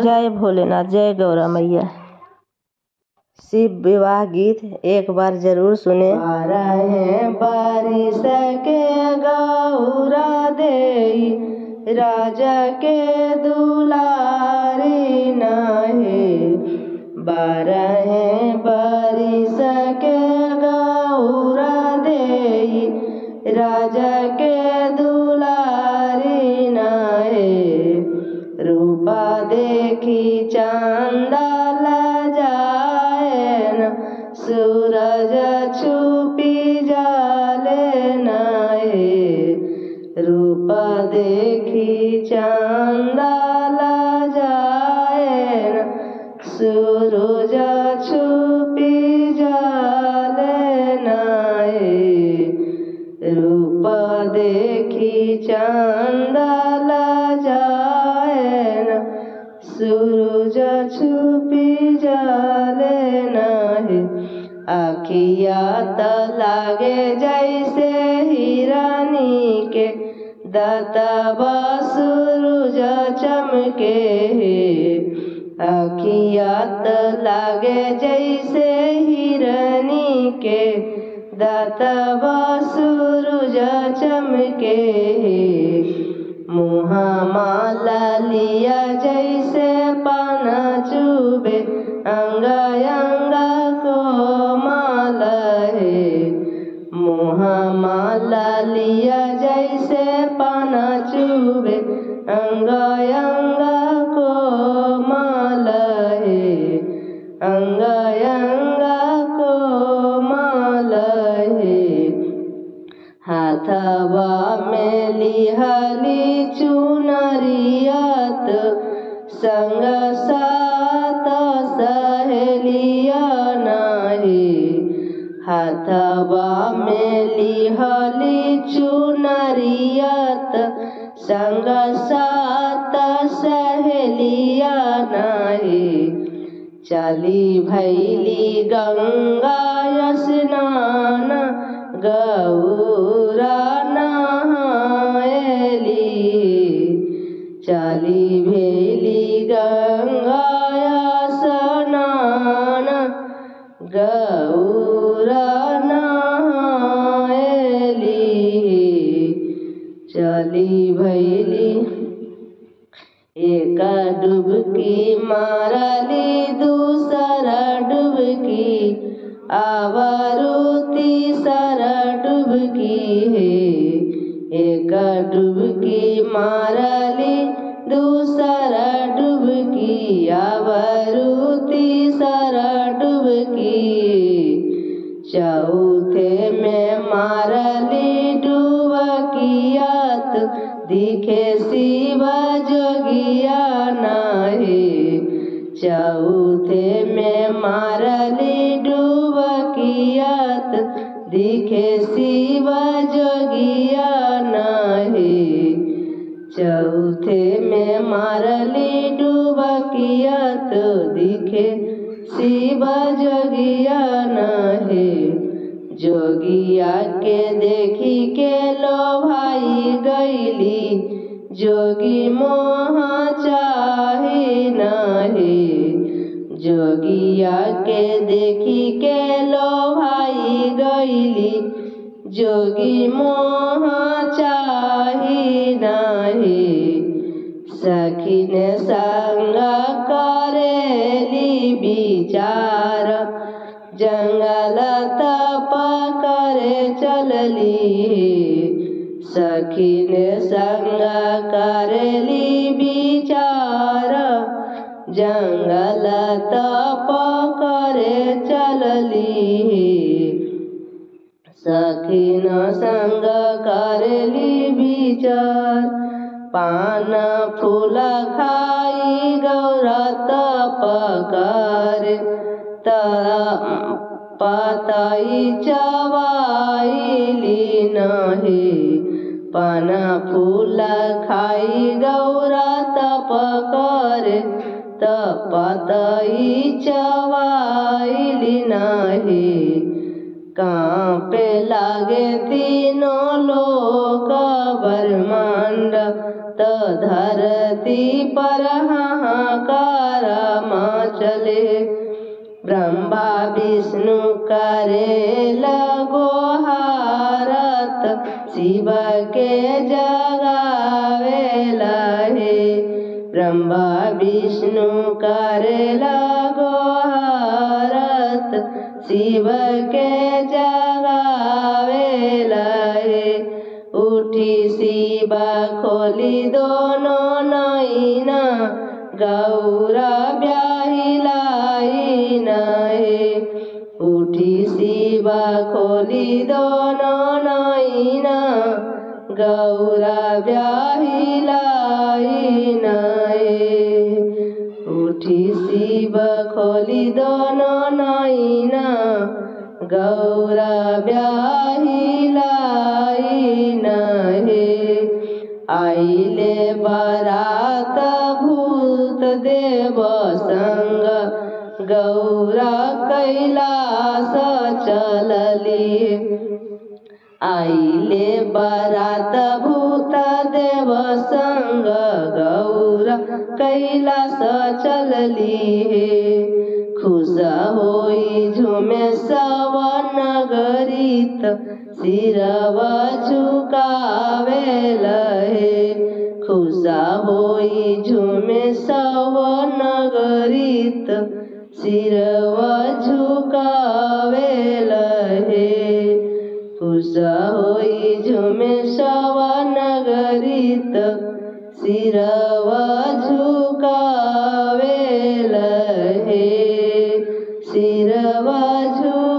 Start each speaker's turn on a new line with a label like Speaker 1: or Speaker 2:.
Speaker 1: जय भोलेनाथ, जय गौरा मैया। शिव विवाह गीत एक बार जरूर सुने। बारिश के गौरा देई राजा के दुलारी नहे, 12 बारिश के गौरा देई राजा के दुलारी नहे, रूपा देखी चांदा लजाए न, सूरज छुपी जाले नहे, रूपा देखी चांदा लजाए न, सूरज छुपी जाले नहे, रूपा देखी चांदा लजाए न, सूरज छुपी जाले नहे, आखिया त लागे जैसे हिरानी के, दाता सूरज चमके, आखिया त लागे जैसे हिरानी के, दाता सूरज चमके, मुहा माला लिया जैसे पाना चुबे, अंगा अंगा को माला है, मुहा माला लिया जैसे पाना चुबे, अंगा अंगा को माला है, अंगा अंगा को माला है, हाथवा में लिहली चुनरियात, संग सात सहेलिया नाही, हाथवा में लिहली चुनरियात, संग सात सहेलिया नाही, चली भैली गंगा स्नान, गौरा नहाएली, चली भैली गंगा स्नान, गौरा नहाएली, चली भैली, एक डुबकी मारली दूसरा डुबकी, आवारू तीसरा डुबकी है, एक डुबकी मारली दूसरा डुबकी, आवारू तीसरा डुबकी, चौथे में मारली डुबकियात, दिखे शिव जोगिया नाही, चौथे में मारली डुबकियात, दिखे शिव जोगिया नाही, चौथे में मारली डुबकियात, दिखे शिव जोगिया नाही, जोगिया के देखी के लो भाई गईली, जोगी मोह चाहे नाही, जोगिया के देखी के लो भाई गईली, जोगी मोह चाहे नाही, सखी ने संग करेली विचार, जंगल तप करे चलली, सखी ने संग करेली विचार, जंगल तप करे चलली, सखी न संग करेली विचार, पान फूल खाई गौरा तप करे, पतई चवाईली नहे, पान फूल खाई गौरा तप करे, पतई चवाईली नहे, कांपे लागे तीनों लोक ब्रह्मांड, तो धरती पर हाहाकार चले। ब्रह्मा विष्णु करे लगो हारत, शिव के जगावे लहे। ब्रह्मा विष्णु करे लगो हारत, शिव के जगावे लहे। उठी शिव खोली दोनों नैना, गौरा ब्याहिलाई नहे। उठी शिव खोली दोनों नैना, गौरा ब्याहिलाई नहे। उठी शिव खोली दोनों नैना, गौरा ब्याहिलाई नहे। आइले बारात भूत देव संग, गौरा कैलास चलली। आइले बारात भूत देव संग, गौरा कैलास चलली। खुश होई झूमे सब नगरीत, सिरवा झुकावे लहे। खुश होई झूमे सब नगरीत, सिरवा झुकावे लहे। खुश होई झूमे सब नगरीत, सिरवा झुकावे लहे। सिरवा झुकावे